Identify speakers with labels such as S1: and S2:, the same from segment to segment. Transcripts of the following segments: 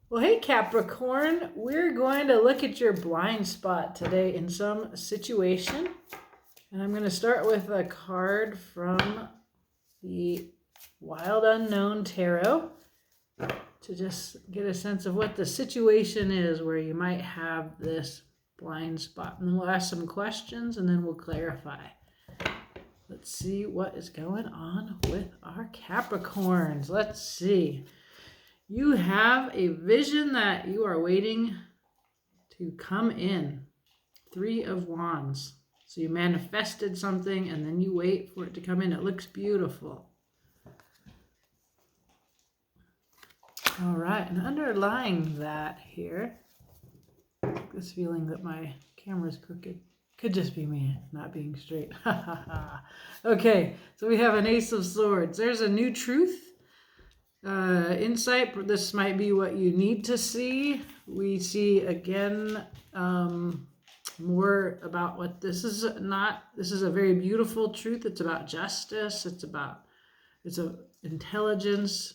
S1: Well, hey Capricorn, we're going to look at your blind spot today in some situation. And I'm going to start with a card from the Wild Unknown Tarot to just get a sense of what the situation is where you might have this blind spot. And then we'll ask some questions and then we'll clarify. Let's see what is going on with our Capricorns. Let's see. You have a vision that you are waiting to come in. 3 of Wands. So you manifested something and then you wait for it to come in. It looks beautiful. All right, and underlying that here, this feeling that my camera's crooked. Could just be me not being straight. Okay, so we have an Ace of Swords. There's a new truth. Insight. This might be what you need to see. We see again more about what this is not. This is a very beautiful truth. It's about justice. It's a intelligence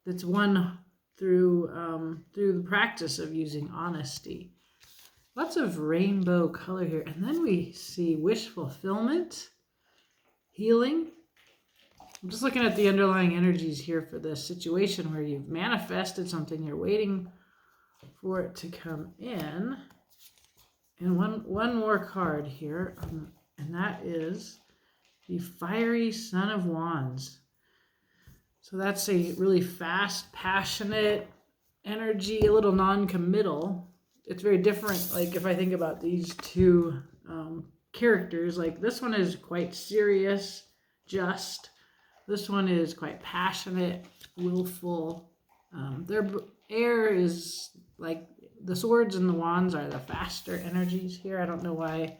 S1: that's won through the practice of using honesty. Lots of rainbow color here. And then we see wish fulfillment, healing. I'm just looking at the underlying energies here for this situation where you've manifested something, you're waiting for it to come in. And one more card here, and that is the Fiery Son of Wands. So that's a really fast, passionate energy, a little non-committal. It's very different, like if I think about these two characters, like this one is quite serious, just. This one is quite passionate, willful. Their air is like the swords and the wands are the faster energies here. I don't know why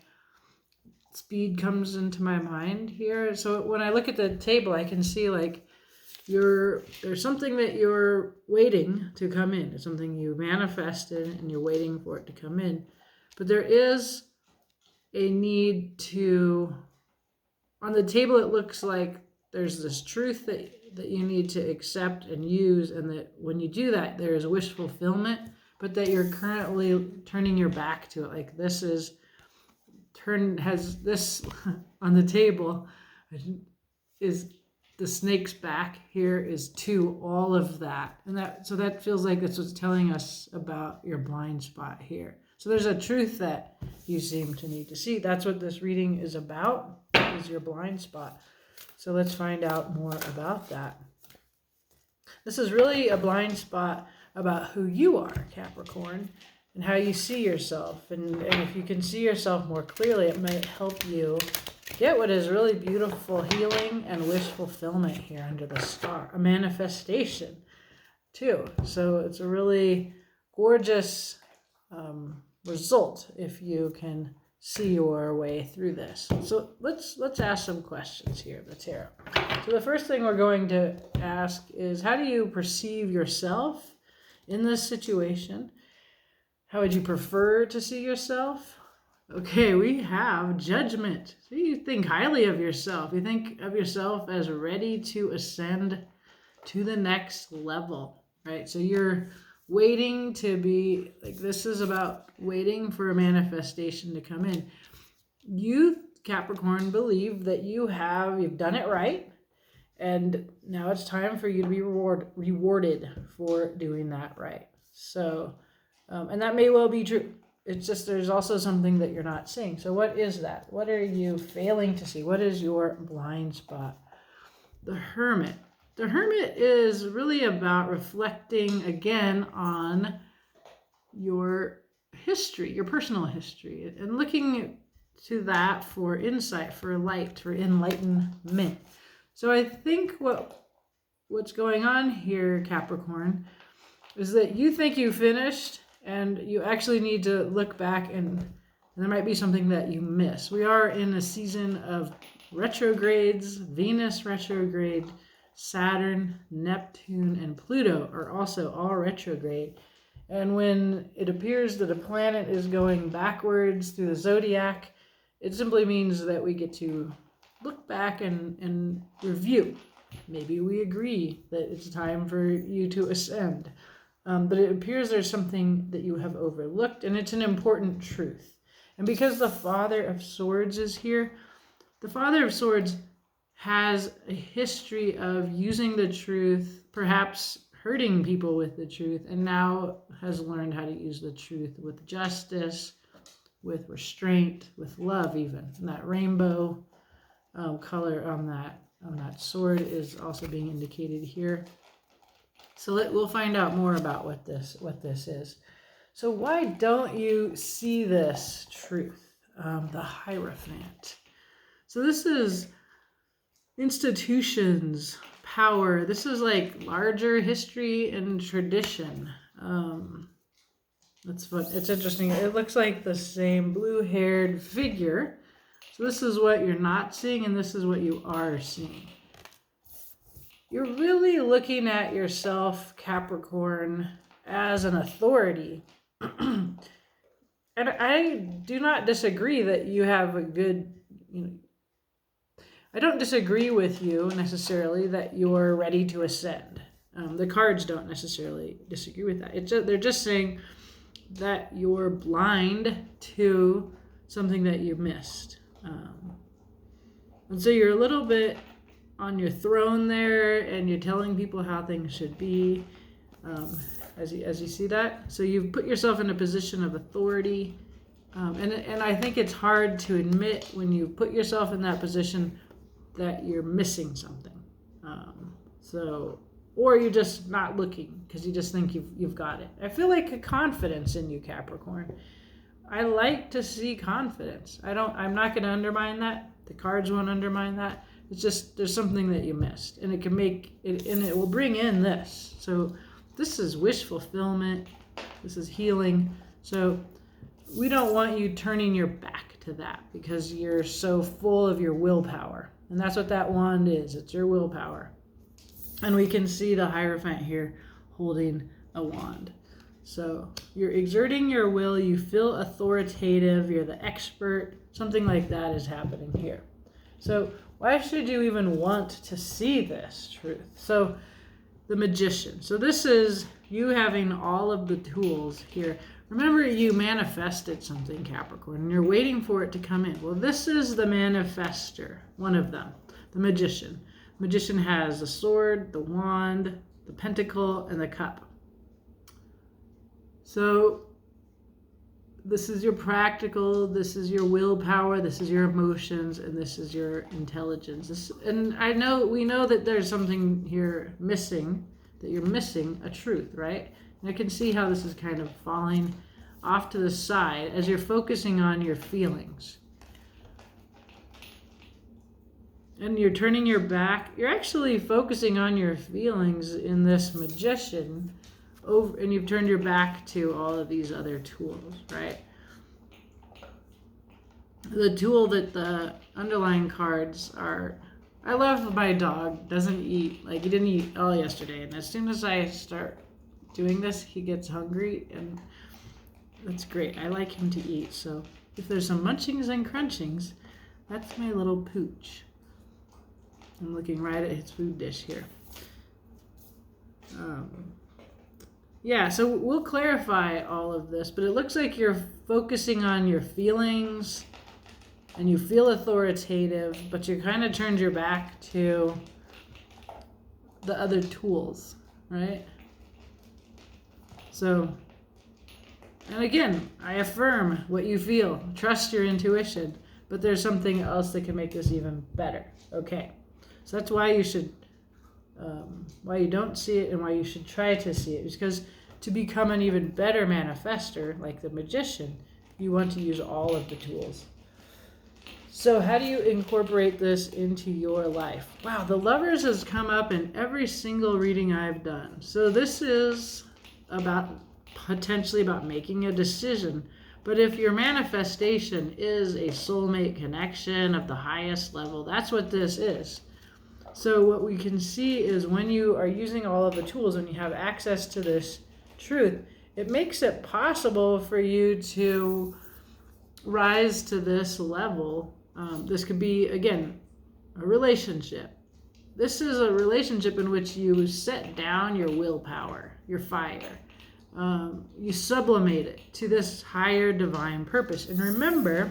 S1: speed comes into my mind here. So when I look at the table, I can see like there's something that you're waiting to come in. It's something you manifested and you're waiting for it to come in. But there is a need to, on the table it looks like there's this truth that you need to accept and use, and that when you do that, there is wish fulfillment, but that you're currently turning your back to it. Like this has this on the table is the snake's back here is to all of that. And that feels like that's what's telling us about your blind spot here. So there's a truth that you seem to need to see. That's what this reading is about, is your blind spot. So let's find out more about that. This is really a blind spot about who you are, Capricorn, and how you see yourself. And if you can see yourself more clearly, it might help you get what is really beautiful healing and wish fulfillment here under the star. A manifestation, too. So it's a really gorgeous result if you can see your way through this. So let's ask some questions here, the tarot. So the first thing we're going to ask is, how do you perceive yourself in this situation? How would you prefer to see yourself? Okay, we have judgment. So you think highly of yourself. You think of yourself as ready to ascend to the next level, right? So you're waiting to be, like this is about waiting for a manifestation to come in. You, Capricorn, believe that you've done it right, and now it's time for you to be rewarded for doing that right. So, and that may well be true. It's just there's also something that you're not seeing. So what is that? What are you failing to see? What is your blind spot? The Hermit. The Hermit is really about reflecting again on your history, your personal history, and looking to that for insight, for light, for enlightenment. So I think what's going on here, Capricorn, is that you think you finished and you actually need to look back, and there might be something that you miss. We are in a season of retrogrades. Venus retrograde, Saturn, Neptune, and Pluto are also all retrograde. And when it appears that a planet is going backwards through the zodiac, it simply means that we get to look back and review. Maybe we agree that it's time for you to ascend. But it appears there's something that you have overlooked, and it's an important truth. And because the Father of Swords is here, the Father of Swords has a history of using the truth, perhaps hurting people with the truth, and now has learned how to use the truth with justice, with restraint, with love even. And that rainbow color on that sword is also being indicated here. So we'll find out more about what this is. So why don't you see this truth? The Hierophant. So this is institutions, power. This is like larger history and tradition. That's fun. It's interesting. It looks like the same blue-haired figure. So this is what you're not seeing, and this is what you are seeing. You're really looking at yourself, Capricorn, as an authority. And I do not disagree that you have a good, I don't disagree with you necessarily that you're ready to ascend. The cards don't necessarily disagree with that. They're just saying that you're blind to something that you missed. And so you're a little bit on your throne there, and you're telling people how things should be, as you see that. So you've put yourself in a position of authority, and I think it's hard to admit when you put yourself in that position that you're missing something. Or you're just not looking because you just think you've got it. I feel like a confidence in you, Capricorn. I like to see confidence. I'm not going to undermine that. The cards won't undermine that. It's just there's something that you missed, and it can make it, and it will bring in this. So this is wish fulfillment. This is healing. So we don't want you turning your back to that because you're so full of your willpower, and that's what that wand is. It's your willpower, and we can see the Hierophant here holding a wand. So you're exerting your will. You feel authoritative. You're the expert. Something like that is happening here. So why should you even want to see this truth? So the Magician. So this is you having all of the tools here. Remember, you manifested something, Capricorn, and you're waiting for it to come in. Well, this is the manifester, one of them, the Magician. The Magician has the sword, the wand, the pentacle, and the cup. So this is your practical, this is your willpower, this is your emotions, and this is your intelligence. And we know that there's something here missing, that you're missing a truth, right? And I can see how this is kind of falling off to the side as you're focusing on your feelings. And you're turning your back. You're actually focusing on your feelings in this Magician, and you've turned your back to all of these other tools, right? The tool that the underlying cards are, I love my dog doesn't eat, like he didn't eat all yesterday, and as soon as I start doing this, he gets hungry, and that's great. I like him to eat, so if there's some munchings and crunchings, that's my little pooch. I'm looking right at his food dish here. Yeah, so we'll clarify all of this, but it looks like you're focusing on your feelings and you feel authoritative, but you kind of turned your back to the other tools, right? So, and again, I affirm what you feel. Trust your intuition, but there's something else that can make this even better. Okay, so that's why you should why you don't see it and why you should try to see it, because to become an even better manifester, like the Magician, you want to use all of the tools. So how do you incorporate this into your life? Wow, the Lovers has come up in every single reading I've done. So this is potentially about making a decision. But if your manifestation is a soulmate connection of the highest level, that's what this is. So what we can see is when you are using all of the tools, when you have access to this truth, it makes it possible for you to rise to this level. This could be, again, a relationship. This is a relationship in which you set down your willpower, your fire, You sublimate it to this higher divine purpose. And remember,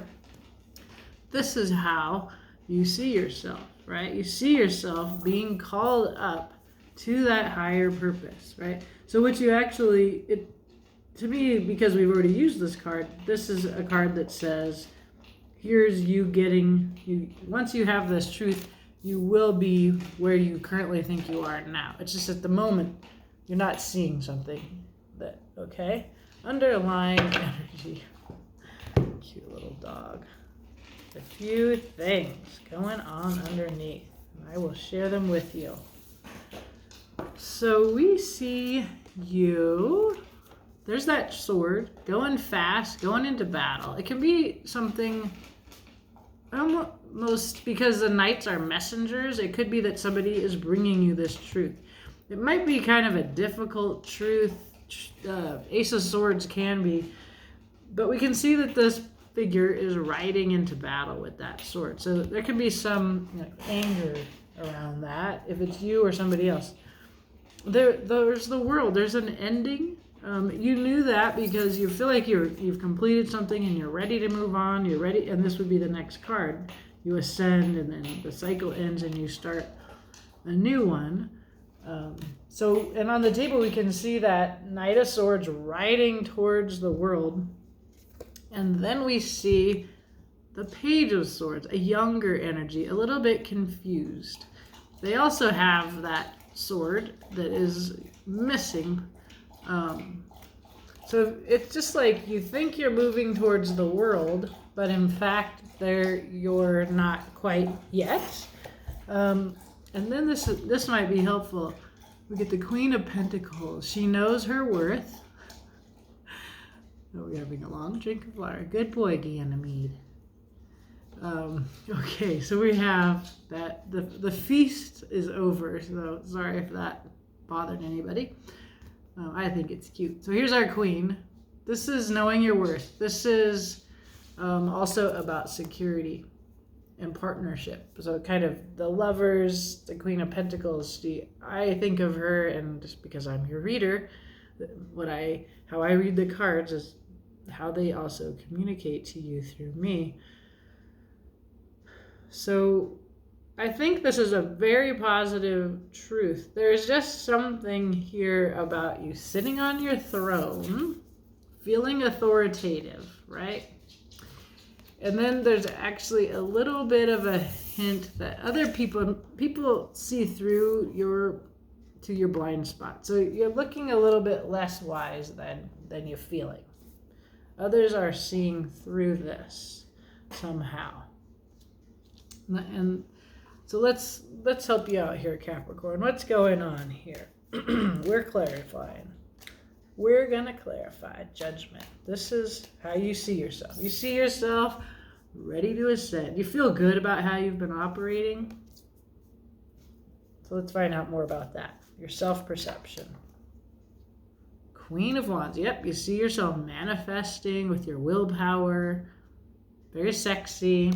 S1: this is how you see yourself, right? You see yourself being called up to that higher purpose, right? So what you actually, to me, because we've already used this card, this is a card that says, here's you getting, once you have this truth, you will be where you currently think you are now. It's just at the moment, you're not seeing something that, okay? Underlying energy. Cute little dog. A few things going on underneath. I will share them with you. So we see you, there's that sword, going fast, going into battle. It can be something, almost, because the knights are messengers, it could be that somebody is bringing you this truth. It might be kind of a difficult truth. Ace of Swords can be, but we can see that this figure is riding into battle with that sword. So there can be some anger around that, if it's you or somebody else. There's the world. There's an ending. You knew that because you feel like you've completed something and you're ready to move on. You're ready, and this would be the next card. You ascend, and then the cycle ends, and you start a new one. And on the table we can see that Knight of Swords riding towards the world. And then we see the Page of Swords, a younger energy, a little bit confused. They also have that sword that is missing. So it's just like you think you're moving towards the world, but in fact you're not quite yet. And then this might be helpful. We get the Queen of Pentacles. She knows her worth. Oh, we're having a long drink of water. Good boy, Ganymede. Okay, so we have that the feast is over. So sorry if that bothered anybody. I think it's cute. So here's our queen. This is knowing your worth. This is also about security and partnership. So kind of the Lovers, the Queen of Pentacles. I think of her, and just because I'm your reader, how I read the cards is how they also communicate to you through me. So I think this is a very positive truth. There's just something here about you sitting on your throne, feeling authoritative, right? And then there's actually a little bit of a hint that other people see through your blind spot. So you're looking a little bit less wise than you're feeling. Others are seeing through this somehow. And so let's help you out here, Capricorn. What's going on here? We're clarifying. We're going to clarify judgment. This is how you see yourself. You see yourself ready to ascend. You feel good about how you've been operating. So let's find out more about that. Your self-perception. Queen of Wands. Yep, you see yourself manifesting with your willpower. Very sexy.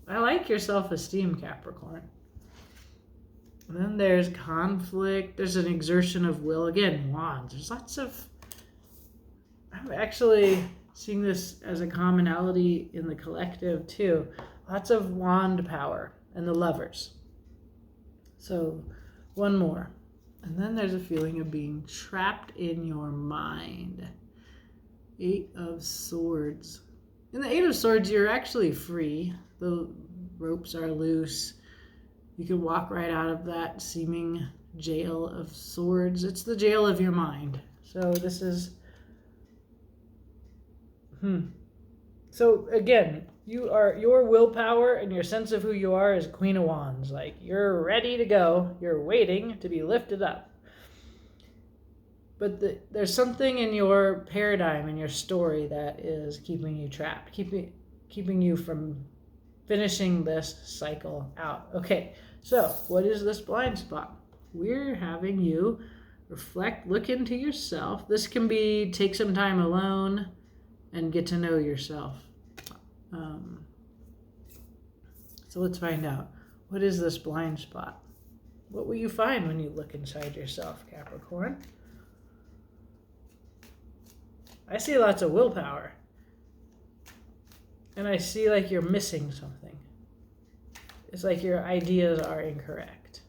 S1: I like your self-esteem, Capricorn. And then there's conflict. There's an exertion of will. Again, Wands. There's lots of... I'm actually seeing this as a commonality in the collective, too. Lots of wand power and the Lovers. So, one more. And then there's a feeling of being trapped in your mind. 8 of Swords. In the 8 of Swords, you're actually free. The ropes are loose. You can walk right out of that seeming jail of swords. It's the jail of your mind. So this is... So again, your willpower and your sense of who you are is Queen of Wands. Like, you're ready to go. You're waiting to be lifted up. But there's something in your paradigm, in your story, that is keeping you trapped, keeping you from finishing this cycle out. Okay, so what is this blind spot? We're having you reflect, look into yourself. This can be take some time alone and get to know yourself. So let's find out. What is this blind spot? What will you find when you look inside yourself, Capricorn? I see lots of willpower. And I see like you're missing something. It's like your ideas are incorrect.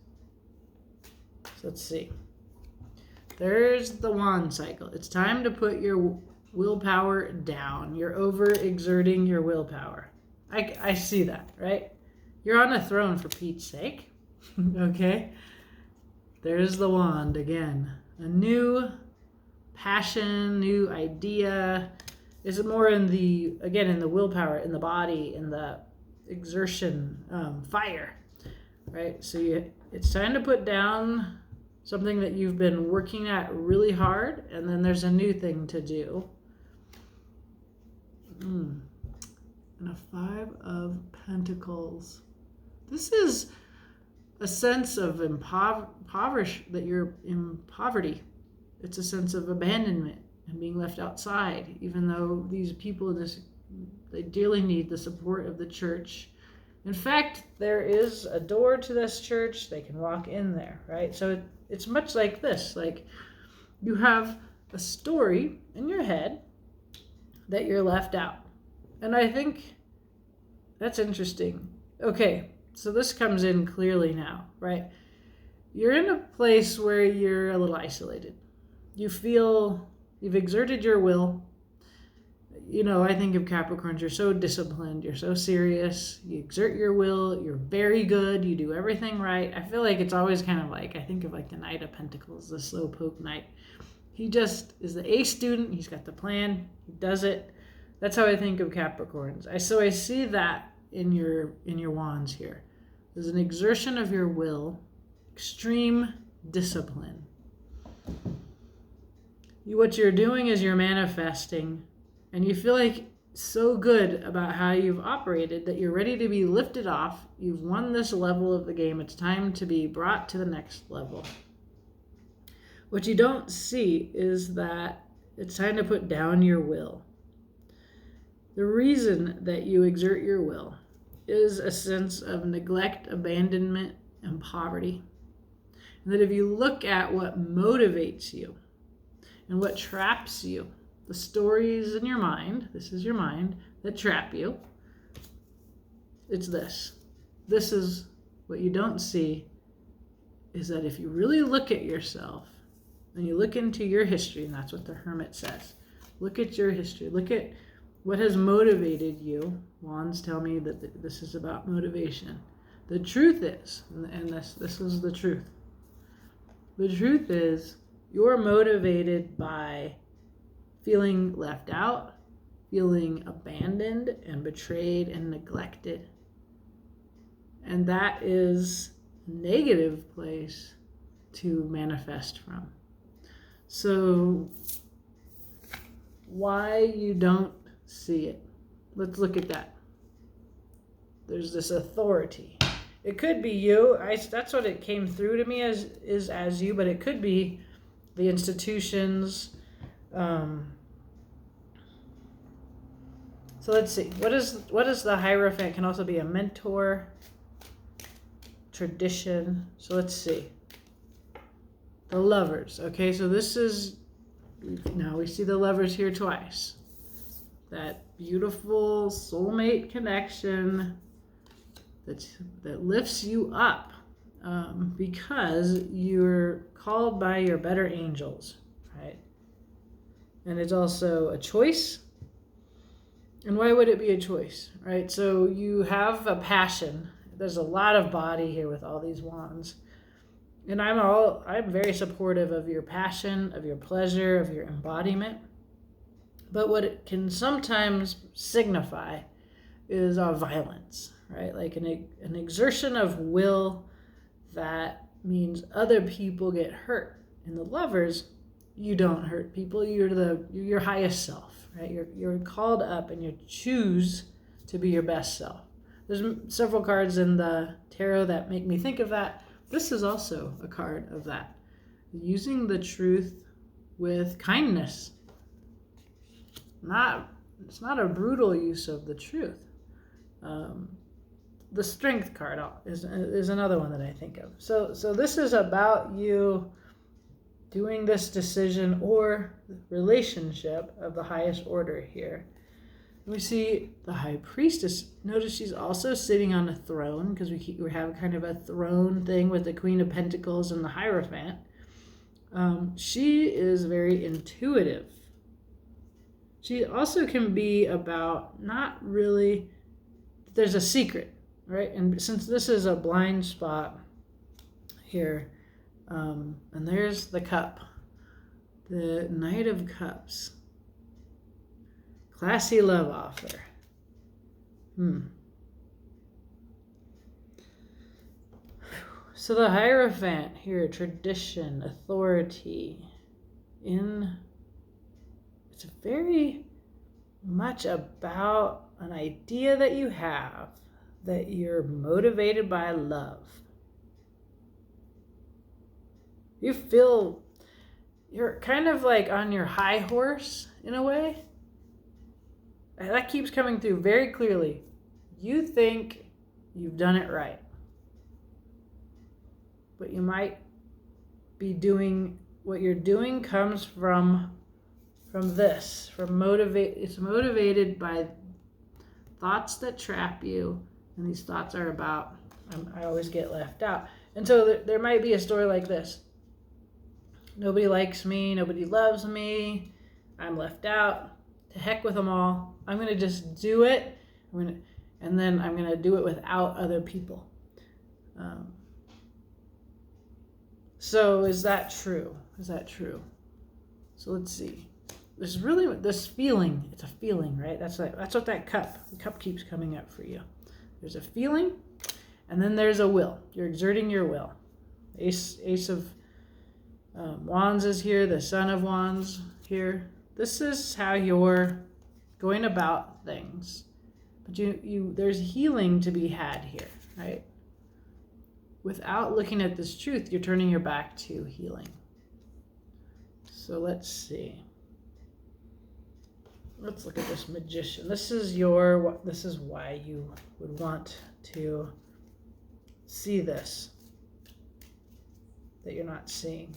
S1: So let's see. There's the wand cycle. It's time to put your willpower down. You're overexerting your willpower. I see that, right? You're on a throne, for Pete's sake. Okay? There's the wand again. A new passion, new idea. Is it more in the, again, in the willpower, in the body, in the exertion, fire, right? So it's time to put down something that you've been working at really hard, and then there's a new thing to do. And a 5 of Pentacles. This is a sense of that you're in poverty. It's a sense of abandonment and being left outside, even though these people in this, they dearly need the support of the church. In fact, there is a door to this church. They can walk in there, right? So it's much like this. Like, you have a story in your head that you're left out. And I think that's interesting. Okay, so this comes in clearly now, right? You're in a place where you're a little isolated. You feel you've exerted your will. You know, I think of Capricorns, you're so disciplined, you're so serious, you exert your will, you're very good, you do everything right. I feel like it's always kind of like, I think of like the Knight of Pentacles, the slowpoke knight. He just is the A student, he's got the plan, he does it. That's how I think of Capricorns. So I see that in your wands here. There's an exertion of your will, extreme discipline. What you're doing is you're manifesting, and you feel like so good about how you've operated that you're ready to be lifted off. You've won this level of the game. It's time to be brought to the next level. What you don't see is that it's time to put down your will. The reason that you exert your will is a sense of neglect, abandonment, and poverty. And that if you look at what motivates you and what traps you, the stories in your mind, this is your mind, that trap you, it's this. This is what you don't see, is that if you really look at yourself and you look into your history, and that's what the Hermit says, look at your history, look at what has motivated you. Wands tell me that this is about motivation. The truth is, and this is the truth, the truth is you're motivated by feeling left out, feeling abandoned and betrayed and neglected. And that is a negative place to manifest from. So why you don't see it? Let's look at that. There's this authority. It could be you. That's what it came through to me as you, but it could be the institutions. So let's see. What is the Hierophant? Can also be a mentor, tradition. So let's see. The Lovers. Okay, so this is, now we see the Lovers here twice. That beautiful soulmate connection that lifts you up because you're called by your better angels, right? And it's also a choice. And why would it be a choice, right? So you have a passion. There's a lot of body here with all these wands. And I'm very supportive of your passion, of your pleasure, of your embodiment. But what it can sometimes signify is violence, right? Like an exertion of will that means other people get hurt. In the Lovers, you don't hurt people. You're your highest self, right? You're called up and you choose to be your best self. There's several cards in the tarot that make me think of that. This is also a card of that. Using the truth with kindness. It's not a brutal use of the truth. The Strength card is another one that I think of. So this is about you doing this decision or relationship of the highest order here. We see the High Priestess. Notice she's also sitting on a throne, because we have kind of a throne thing with the Queen of Pentacles and the Hierophant. She is very intuitive. She also can be about not really, there's a secret, right? And since this is a blind spot here, and there's the cup, the Knight of Cups. Classy love offer. So the Hierophant here, tradition, authority. It's very much about an idea that you have, that you're motivated by love. You feel you're kind of like on your high horse in a way. That keeps coming through very clearly. You think you've done it right, but you might be doing, what you're doing comes from this, it's motivated by thoughts that trap you, and these thoughts are about, I always get left out. And so there might be a story like this. Nobody likes me, nobody loves me, I'm left out, to heck with them all. I'm going to just do it, and then I'm going to do it without other people. So is that true? Is that true? So let's see. There's really this feeling. It's a feeling, right? That's what the cup keeps coming up for you. There's a feeling, and then there's a will. You're exerting your will. Ace of Wands is here. The Son of Wands here. This is how you're going about things. But there's healing to be had here, right? Without looking at this truth, you're turning your back to healing. So let's see. Let's look at this Magician. This is why you would want to see this that you're not seeing.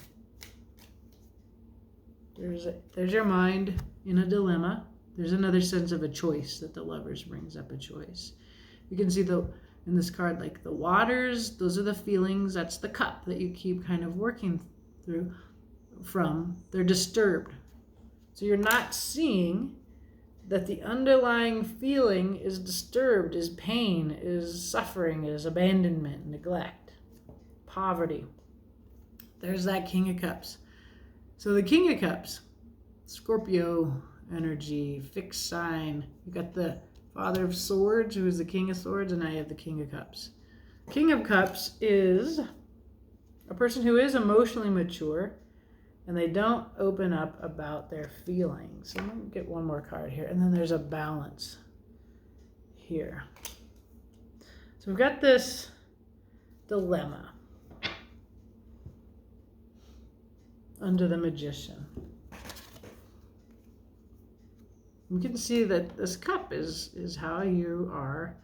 S1: There's your mind in a dilemma. There's another sense of a choice that the Lovers brings up, a choice. You can see in this card, like the waters, those are the feelings. That's the cup that you keep kind of working through from. They're disturbed. So you're not seeing that the underlying feeling is disturbed, is pain, is suffering, is abandonment, neglect, poverty. There's that King of Cups. So the King of Cups, Scorpio energy, fixed sign. You got the Father of Swords, who is the King of Swords, and I have the King of Cups. King of Cups is a person who is emotionally mature, and they don't open up about their feelings. So let me get one more card here, and then there's a balance here. So we've got this dilemma under the Magician. We can see that this cup is how you are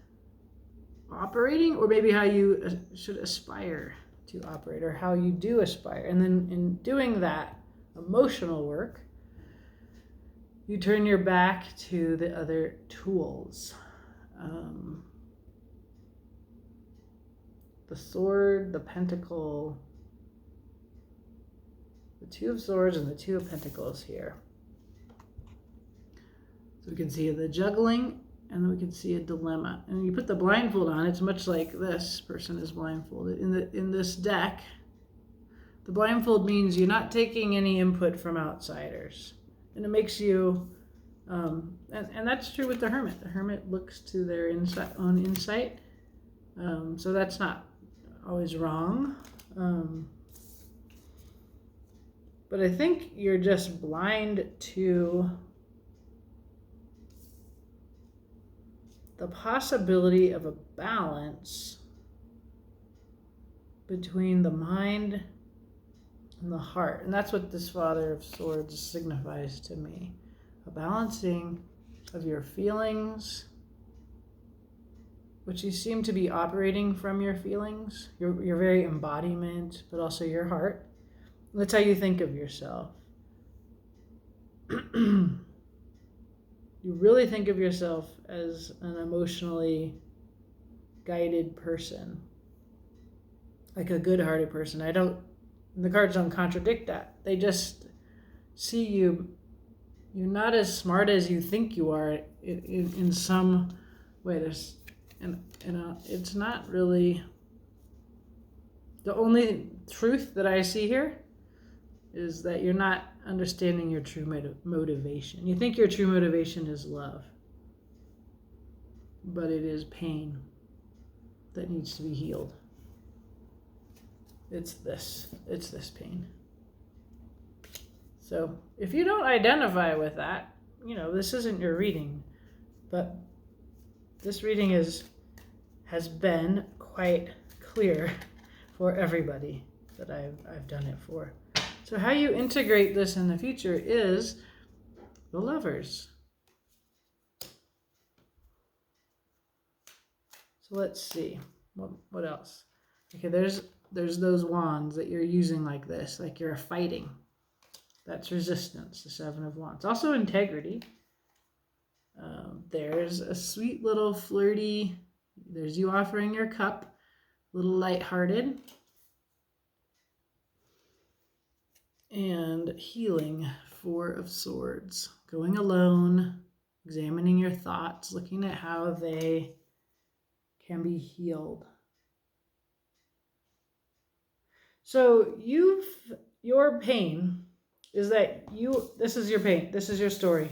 S1: operating, or maybe how you should aspire to operate, or how you do aspire. And then in doing that emotional work, you turn your back to the other tools. The sword, the pentacle, the Two of Swords, and the Two of Pentacles here. So we can see the juggling, and then we can see a dilemma. And when you put the blindfold on, it's much like this person is blindfolded. In this deck, the blindfold means you're not taking any input from outsiders. And it makes you, and that's true with the Hermit. The Hermit looks to their own insight. So that's not always wrong. But I think you're just blind to the possibility of a balance between the mind and the heart. And that's what this Father of Swords signifies to me. A balancing of your feelings, which you seem to be operating from your feelings, your very embodiment, but also your heart. That's how you think of yourself. You really think of yourself as an emotionally guided person, like a good-hearted person. The cards don't contradict that. They just see you're not as smart as you think you are in some way. It's not really, the only truth that I see here is that you're not understanding your true motivation. You think your true motivation is love, but it is pain that needs to be healed. It's this pain. So if you don't identify with that, this isn't your reading, but this reading has been quite clear for everybody that I've done it for. So how you integrate this in the future is the Lovers. So let's see, what else? Okay, there's those wands that you're using like this, like you're fighting. That's resistance, the Seven of Wands. Also integrity. There's a sweet little flirty, there's you offering your cup, a little lighthearted. And healing, Four of Swords. Going alone, examining your thoughts, looking at how they can be healed. So your pain is that this is your pain, this is your story.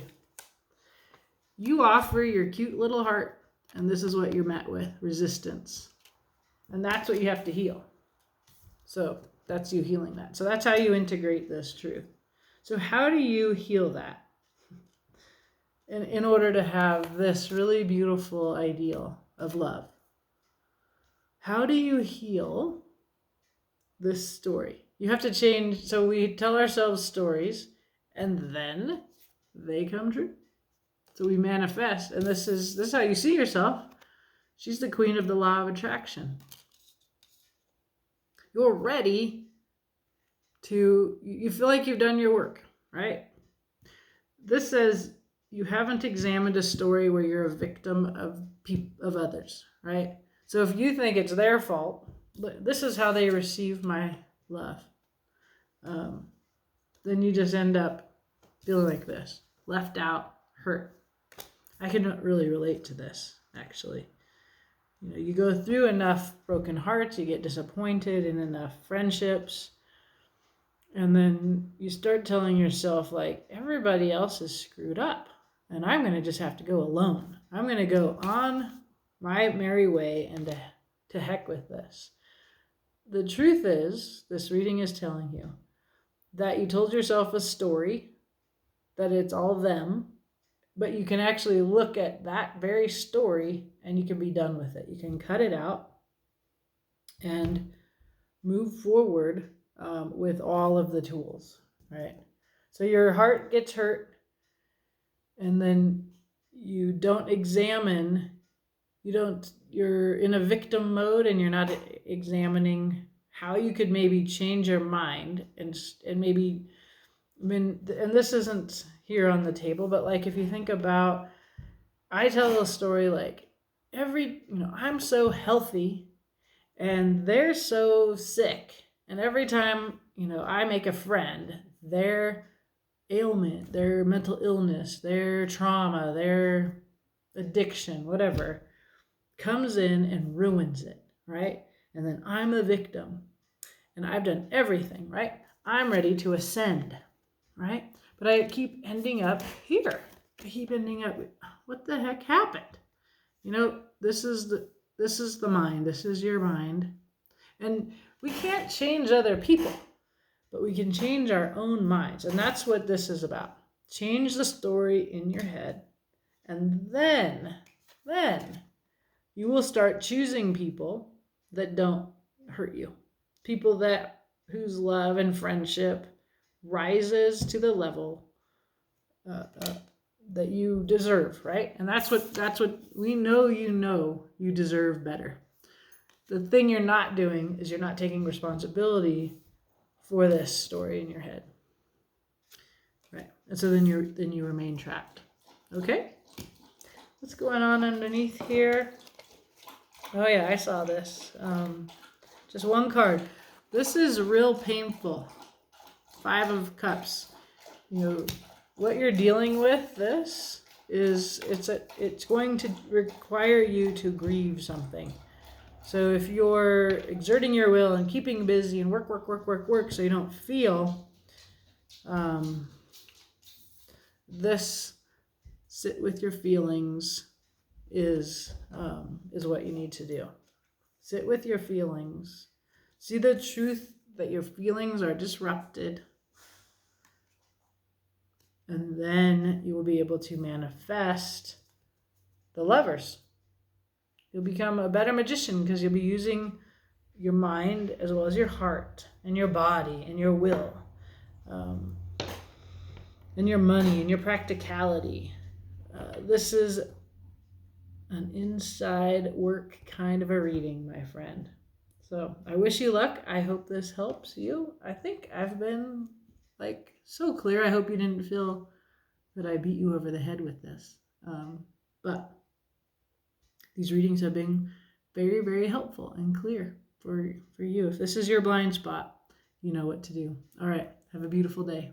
S1: You offer your cute little heart, and this is what you're met with, resistance. And that's what you have to heal. So that's you healing that. So that's how you integrate this truth. So how do you heal that? In order to have this really beautiful ideal of love. How do you heal this story? You have to change. So we tell ourselves stories, and then they come true. So we manifest, and this is how you see yourself. She's the queen of the law of attraction. You're ready you feel like you've done your work, right? This says you haven't examined a story where you're a victim of others, right? So if you think it's their fault, this is how they receive my love, then you just end up feeling like this, left out, hurt. I can really relate to this, actually. You go through enough broken hearts, you get disappointed in enough friendships, and then you start telling yourself, like, everybody else is screwed up, and I'm going to just have to go alone. I'm going to go on my merry way, and to heck with this. The truth is, this reading is telling you that you told yourself a story, that it's all them, but you can actually look at that very story and you can be done with it. You can cut it out and move forward with all of the tools, right? So your heart gets hurt, and then you don't examine, you're in a victim mode, and you're not examining how you could maybe change your mind and maybe, and this isn't here on the table, but like if you think about, I tell a story like I'm so healthy and they're so sick, and every time I make a friend, their ailment, their mental illness, their trauma, their addiction, whatever, comes in and ruins it, right? And then I'm the victim, and I've done everything, right? I'm ready to ascend, right? But I keep ending up here. I keep ending up, what the heck happened? This is the mind. This is your mind. And we can't change other people, but we can change our own minds. And that's what this is about. Change the story in your head. And then you will start choosing people that don't hurt you. People whose love and friendship rises to the level that you deserve, right? And that's what we know. You deserve better. The thing you're not doing is you're not taking responsibility for this story in your head. Right. And so then you remain trapped. Okay? What's going on underneath here? Oh yeah, I saw this. Just one card. This is real painful. 5 of Cups. You know, what you're dealing with, this is, it's going to require you to grieve something. So if you're exerting your will and keeping busy and work so you don't feel, this sit with your feelings is what you need to do. Sit with your feelings. See the truth that your feelings are disrupted. And then you will be able to manifest the Lovers. You'll become a better magician because you'll be using your mind as well as your heart and your body and your will, and your money and your practicality. This is an inside work kind of a reading, my friend. So I wish you luck. I hope this helps you. I think I've been so clear. I hope you didn't feel that I beat you over the head with this. But these readings have been very, very helpful and clear for you. If this is your blind spot, you know what to do. All right. Have a beautiful day.